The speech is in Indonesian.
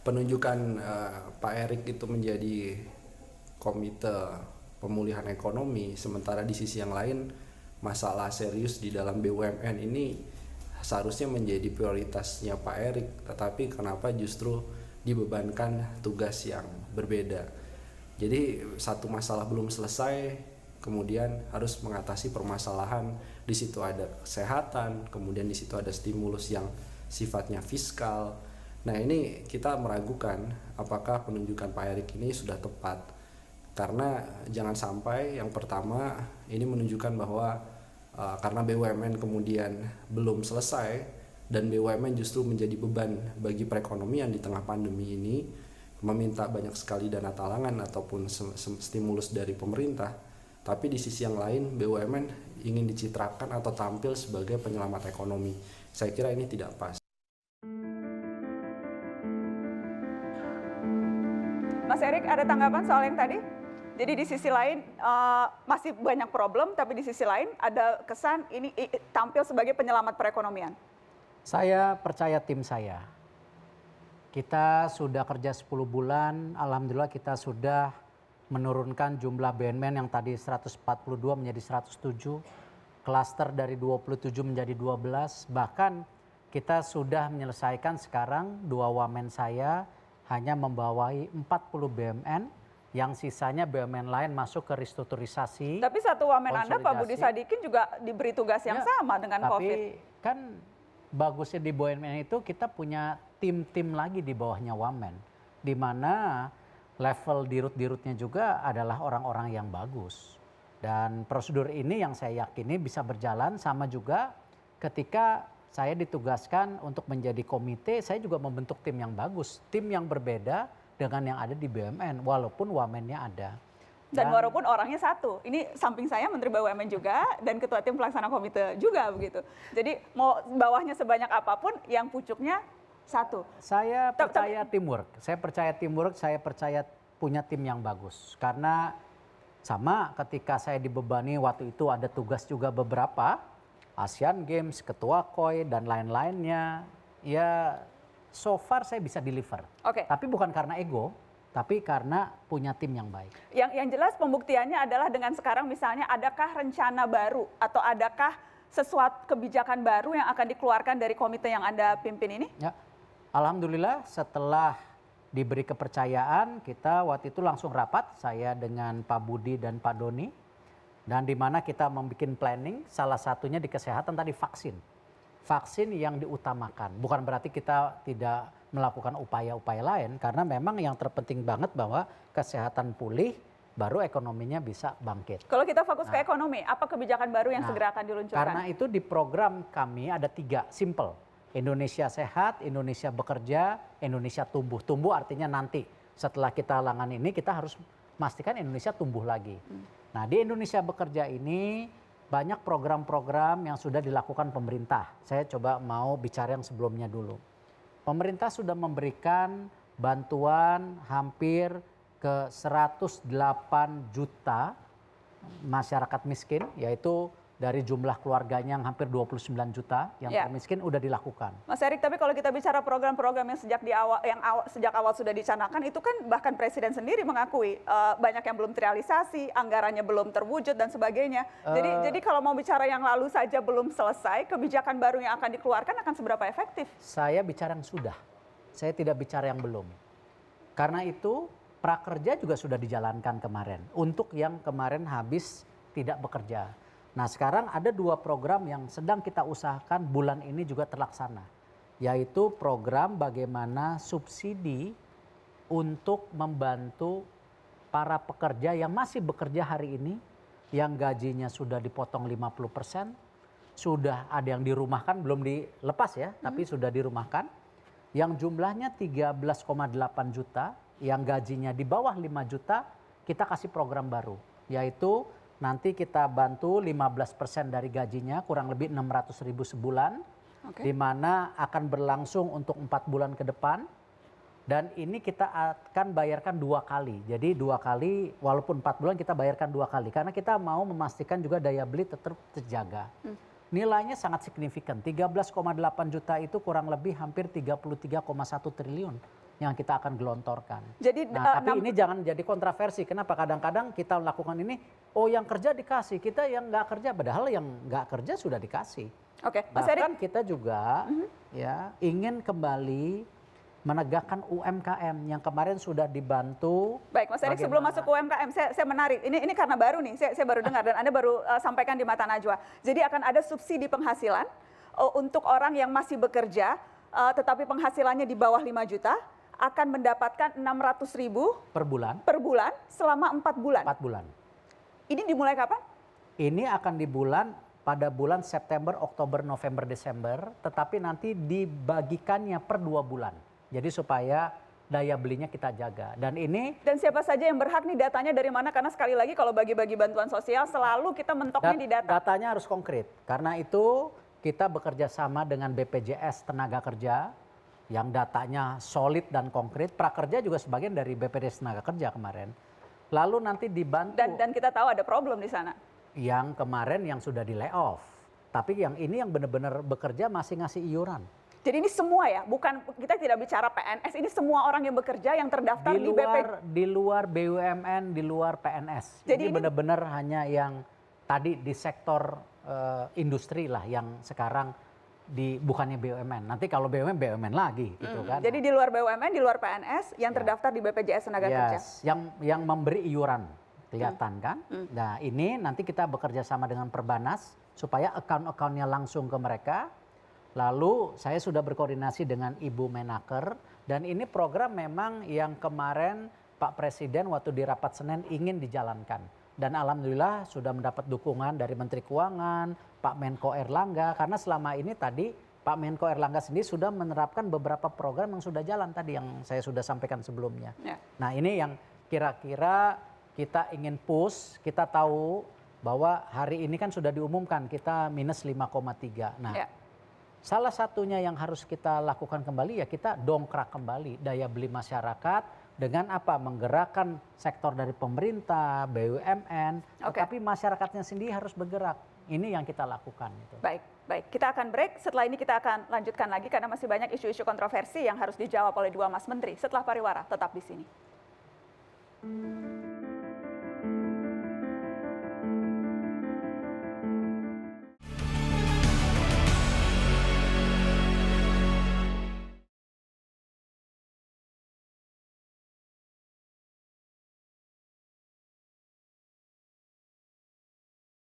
penunjukan Pak Erik itu menjadi komite pemulihan ekonomi, sementara di sisi yang lain masalah serius di dalam BUMN ini seharusnya menjadi prioritasnya Pak Erik, tetapi kenapa justru dibebankan tugas yang berbeda. Jadi satu masalah belum selesai, kemudian harus mengatasi permasalahan. Di situ ada kesehatan, kemudian di situ ada stimulus yang sifatnya fiskal. Nah, ini kita meragukan apakah penunjukan Pak Erik ini sudah tepat. Karena jangan sampai yang pertama ini menunjukkan bahwa karena BUMN kemudian belum selesai dan BUMN justru menjadi beban bagi perekonomian di tengah pandemi ini, meminta banyak sekali dana talangan ataupun stimulus dari pemerintah, tapi di sisi yang lain BUMN ingin dicitrakan atau tampil sebagai penyelamat ekonomi. Saya kira ini tidak pas. Mas Erik, ada tanggapan soal yang tadi? Jadi di sisi lain masih banyak problem, tapi di sisi lain ada kesan ini tampil sebagai penyelamat perekonomian. Saya percaya tim saya. Kita sudah kerja 10 bulan, alhamdulillah kita sudah menurunkan jumlah BUMN yang tadi 142 menjadi 107, klaster dari 27 menjadi 12, bahkan kita sudah menyelesaikan sekarang 2 wamen saya hanya membawahi 40 BUMN, yang sisanya BUMN lain masuk ke restrukturisasi. Tapi satu wamen Anda, Pak Budi Sadikin, juga diberi tugas yang sama dengan COVID. Tapi kan bagusnya di BUMN itu kita punya tim-tim lagi di bawahnya wamen, di mana level dirut-dirutnya juga adalah orang-orang yang bagus. Dan prosedur ini yang saya yakini bisa berjalan, sama juga ketika saya ditugaskan untuk menjadi komite, saya juga membentuk tim yang bagus, tim yang berbeda dengan yang ada di BUMN, walaupun wamennya ada. Dan walaupun orangnya satu, ini samping saya Menteri BUMN juga dan Ketua Tim Pelaksana Komite juga begitu. Jadi mau bawahnya sebanyak apapun, yang pucuknya satu. Saya percaya teamwork, saya percaya punya tim yang bagus. Karena sama ketika saya dibebani waktu itu ada tugas juga beberapa, Asian Games, Ketua KOI dan lain-lainnya, ya so far saya bisa deliver. Tapi bukan karena ego, tapi karena punya tim yang baik. Yang jelas pembuktiannya adalah dengan sekarang misalnya adakah rencana baru atau adakah sesuatu kebijakan baru yang akan dikeluarkan dari komite yang Anda pimpin ini? Ya, alhamdulillah setelah diberi kepercayaan kita waktu itu langsung rapat saya dengan Pak Budi dan Pak Doni, dan di mana kita membuat planning, salah satunya di kesehatan tadi vaksin. Vaksin yang diutamakan, bukan berarti kita tidak melakukan upaya-upaya lain, karena memang yang terpenting banget bahwa kesehatan pulih, baru ekonominya bisa bangkit. Kalau kita fokus ke ekonomi, apa kebijakan baru yang segera akan diluncurkan? Karena itu di program kami ada 3, simple. Indonesia sehat, Indonesia bekerja, Indonesia tumbuh. Tumbuh artinya nanti setelah kita halangan ini kita harus memastikan Indonesia tumbuh lagi. Nah, di Indonesia bekerja ini banyak program-program yang sudah dilakukan pemerintah. Saya coba mau bicara yang sebelumnya dulu. Pemerintah sudah memberikan bantuan hampir ke 108 juta masyarakat miskin, yaitu dari jumlah keluarganya yang hampir 29 juta yang termiskin udah dilakukan. Mas Erik, tapi kalau kita bicara program-program yang sejak awal sudah dicanangkan, itu kan bahkan Presiden sendiri mengakui banyak yang belum terrealisasi, anggarannya belum terwujud dan sebagainya. Jadi kalau mau bicara yang lalu saja belum selesai, kebijakan baru yang akan dikeluarkan akan seberapa efektif? Saya bicara yang sudah, saya tidak bicara yang belum. Karena itu prakerja juga sudah dijalankan kemarin untuk yang kemarin habis tidak bekerja. Nah, sekarang ada 2 program yang sedang kita usahakan bulan ini juga terlaksana, yaitu program bagaimana subsidi untuk membantu para pekerja yang masih bekerja hari ini, yang gajinya sudah dipotong 50%, sudah ada yang dirumahkan, belum dilepas ya, tapi sudah dirumahkan, yang jumlahnya 13,8 juta, yang gajinya di bawah 5 juta, kita kasih program baru, yaitu nanti kita bantu 15% dari gajinya, kurang lebih 600.000 sebulan, di mana akan berlangsung untuk 4 bulan ke depan. Dan ini kita akan bayarkan 2 kali. Jadi 2 kali, walaupun 4 bulan kita bayarkan 2 kali. Karena kita mau memastikan juga daya beli tetap terjaga. Nilainya sangat signifikan, 13,8 juta itu kurang lebih hampir 33,1 triliun yang kita akan gelontorkan. Jadi, nah, tapi ini jangan jadi kontroversi. Kenapa? Kadang-kadang kita lakukan ini, oh yang kerja dikasih, kita yang nggak kerja, padahal yang nggak kerja sudah dikasih. Oke, Mas Bahkan Erik. kita juga ya ingin kembali menegakkan UMKM yang kemarin sudah dibantu. Baik, Mas Erik, sebelum masuk ke UMKM, saya menarik. Ini karena baru nih, saya baru dengar dan Anda baru sampaikan di Mata Najwa. Jadi akan ada subsidi penghasilan untuk orang yang masih bekerja, tetapi penghasilannya di bawah 5 juta, akan mendapatkan 600.000 per bulan selama 4 bulan. 4 bulan. Ini dimulai kapan? Ini akan pada bulan September, Oktober, November, Desember, tetapi nanti dibagikannya per 2 bulan. Jadi supaya daya belinya kita jaga. Dan siapa saja yang berhak nih, datanya dari mana? Karena sekali lagi kalau bagi-bagi bantuan sosial selalu kita mentoknya di data. Datanya harus konkret. Karena itu kita bekerja sama dengan BPJS Tenaga Kerja yang datanya solid dan konkret. Prakerja juga sebagian dari BPJS Tenaga Kerja kemarin. Lalu nanti dibantu. Dan kita tahu ada problem di sana. Yang kemarin yang sudah di layoff. Tapi yang ini yang benar-benar bekerja masih ngasih iuran. Jadi ini semua ya, bukan kita tidak bicara PNS, ini semua orang yang bekerja yang terdaftar di BP. Di luar BUMN, di luar PNS. Jadi benar-benar hanya yang tadi di sektor industri lah yang sekarang bukannya BUMN. Nanti kalau BUMN lagi gitu kan. Jadi di luar BUMN, di luar PNS yang terdaftar di BPJS Tenaga Kerja. Yang memberi iuran, kelihatan kan. Nah ini nanti kita bekerja sama dengan Perbanas supaya account-accountnya langsung ke mereka. Lalu saya sudah berkoordinasi dengan Ibu Menaker dan ini program memang yang kemarin Pak Presiden waktu di rapat Senin ingin dijalankan. Dan alhamdulillah sudah mendapat dukungan dari Menteri Keuangan, Pak Menko Erlangga, karena selama ini tadi Pak Menko Erlangga sendiri sudah menerapkan beberapa program yang sudah jalan tadi yang saya sudah sampaikan sebelumnya. Ya. Nah ini yang kira-kira kita ingin push, kita tahu bahwa hari ini kan sudah diumumkan kita minus 5,3. Nah salah satunya yang harus kita lakukan kembali ya kita dongkrak kembali daya beli masyarakat dengan apa? Menggerakkan sektor dari pemerintah, BUMN, tapi masyarakatnya sendiri harus bergerak. Ini yang kita lakukan. Itu. Baik. Kita akan break. Setelah ini kita akan lanjutkan lagi karena masih banyak isu-isu kontroversi yang harus dijawab oleh 2 Mas Menteri. Setelah pariwara, tetap di sini.